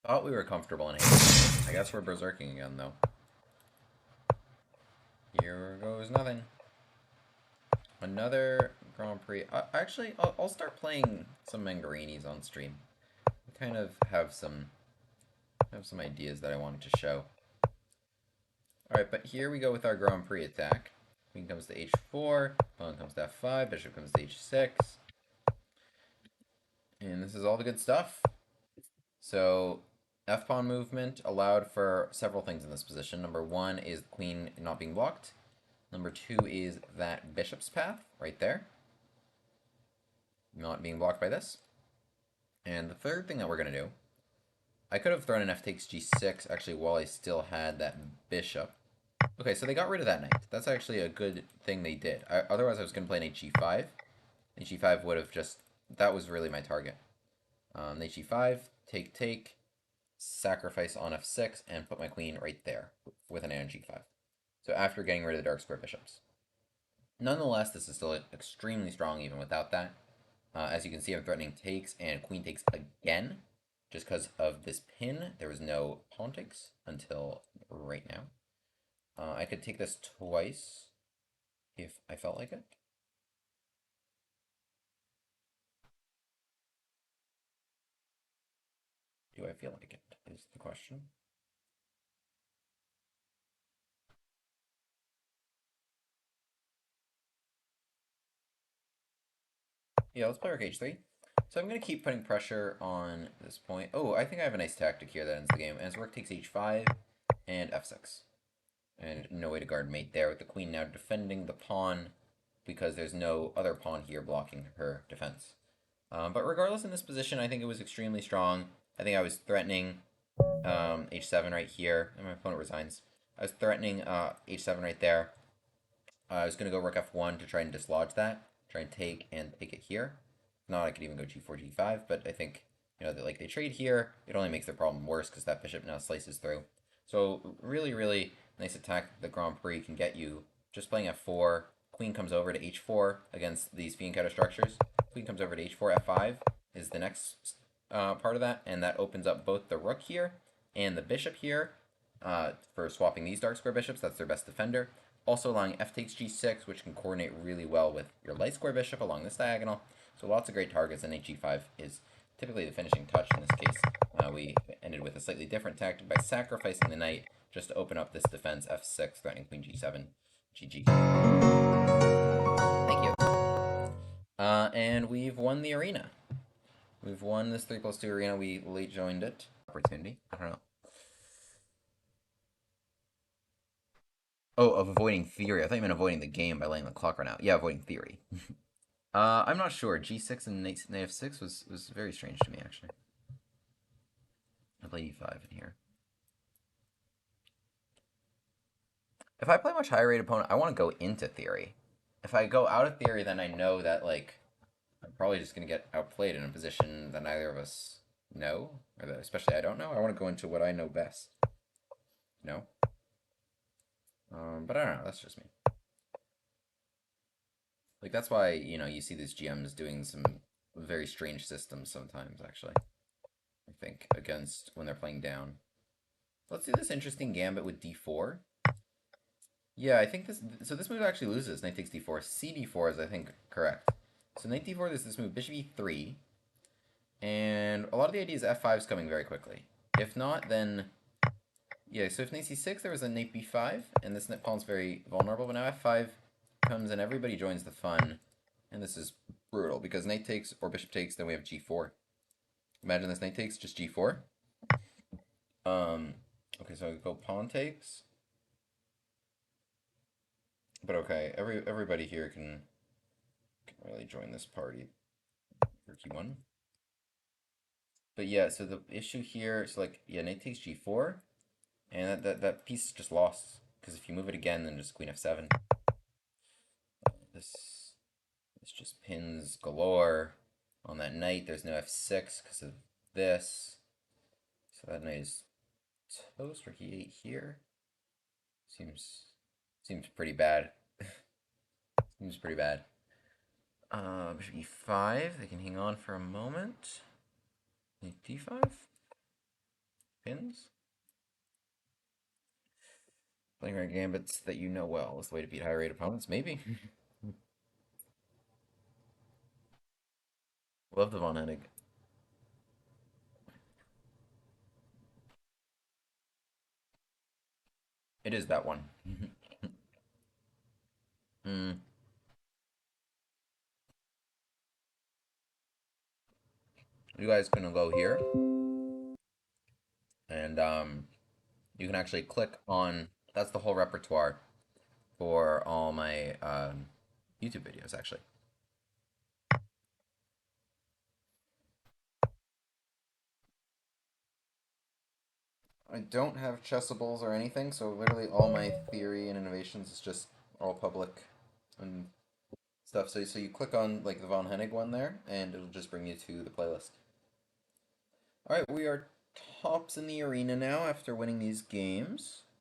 Thought we were comfortable in H. I guess we're berserking again, though. Here goes nothing. Another Grand Prix. Actually, I'll start playing some Mangarinis on stream. I kind of have some ideas that I wanted to show. Alright, but here we go with our Grand Prix attack. Queen comes to h4, pawn comes to f5, bishop comes to h6. And this is all the good stuff. So, f-pawn movement allowed for several things in this position. Number one is the queen not being blocked. Number two is that bishop's path, right there. Not being blocked by this. And the third thing that we're going to do, I could have thrown an f takes g6, actually, while I still had that bishop. Okay, so they got rid of that knight. That's actually a good thing they did. Otherwise, I was going to play an hg5. Hg5 would have just... That was really my target. Knight g5, take, sacrifice on f6, and put my queen right there with an knight on g5. So after getting rid of the dark square bishops. Nonetheless, this is still extremely strong even without that. As you can see, I'm threatening takes and queen takes again. Just because of this pin, there was no pawn takes until right now. I could take this twice if I felt like it. Do I feel like it, is the question. Yeah, let's play rook h3. So I'm going to keep putting pressure on this point. Oh, I think I have a nice tactic here that ends the game. As rook takes h5 and f6. And no way to guard mate there, with the queen now defending the pawn because there's no other pawn here blocking her defense. But regardless, in this position, I think it was extremely strong. I think I was threatening h7 right here, and my opponent resigns. I was threatening h7 right there. I was going to go rook f1 to try and dislodge that, try and take it here. If not, I could even go g4, g5, but I think, that like they trade here, it only makes the problem worse because that bishop now slices through. So really, really nice attack the Grand Prix can get you. Just playing f4, queen comes over to h4 against these Finachetto structures. Queen comes over to h4, f5 is the next part of that, and that opens up both the rook here and the bishop here for swapping these dark square bishops. That's their best defender. Also allowing f takes g6, which can coordinate really well with your light square bishop along this diagonal. So lots of great targets, and hg5 is typically the finishing touch in this case. We ended with a slightly different tactic by sacrificing the knight just to open up this defense, f6, threatening queen g7, gg. Thank you. And we've won the arena. We've won this 3+2 arena. We late joined it. Opportunity. I don't know. Oh, of avoiding theory. I thought you meant avoiding the game by letting the clock run out. Yeah, avoiding theory. I'm not sure. G6 and knight f6 was very strange to me, actually. I play e5 in here. If I play a much higher rate opponent, I want to go into theory. If I go out of theory, then I know that, like, I'm probably just going to get outplayed in a position that neither of us know, or that especially I don't know. I want to go into what I know best. No? But I don't know. That's just me. Like, that's why, you see these GMs doing some very strange systems sometimes, actually. I think, against when they're playing down. Let's do this interesting gambit with d4. Yeah, I think this move actually loses. Knight takes d4. cd4 is, I think, correct. So knight d4, there's this move, bishop e3. And a lot of the idea is f5 is coming very quickly. If not, then... Yeah, so if knight c6, there was a knight b5, and this pawn's very vulnerable, but now f5 comes and everybody joins the fun. And this is brutal, because knight takes or bishop takes, then we have g4. Imagine this knight takes, just g4. Okay, so I go pawn takes. But okay, everybody here can really join this party for q1. But yeah, so the issue here is like, yeah, knight takes g4, and that piece is just lost. Because if you move it again, then just queen f7. This just pins galore on that knight. There's no f6 because of this. So that knight is toast. Rook e8 here. Seems pretty bad. Seems pretty bad. Bishop e5. They can hang on for a moment. Knight d5. pins. Playing around gambits that you know well is the way to beat high rate opponents, maybe. Love the Von Hennig. It is that one. mm. You guys can go here, and you can actually click on. That's the whole repertoire for all my YouTube videos, actually. I don't have chessables or anything, so literally all my theory and innovations is just all public and stuff. So you click on like the Von Hennig one there, and it'll just bring you to the playlist. All right, we are tops in the arena now after winning these games.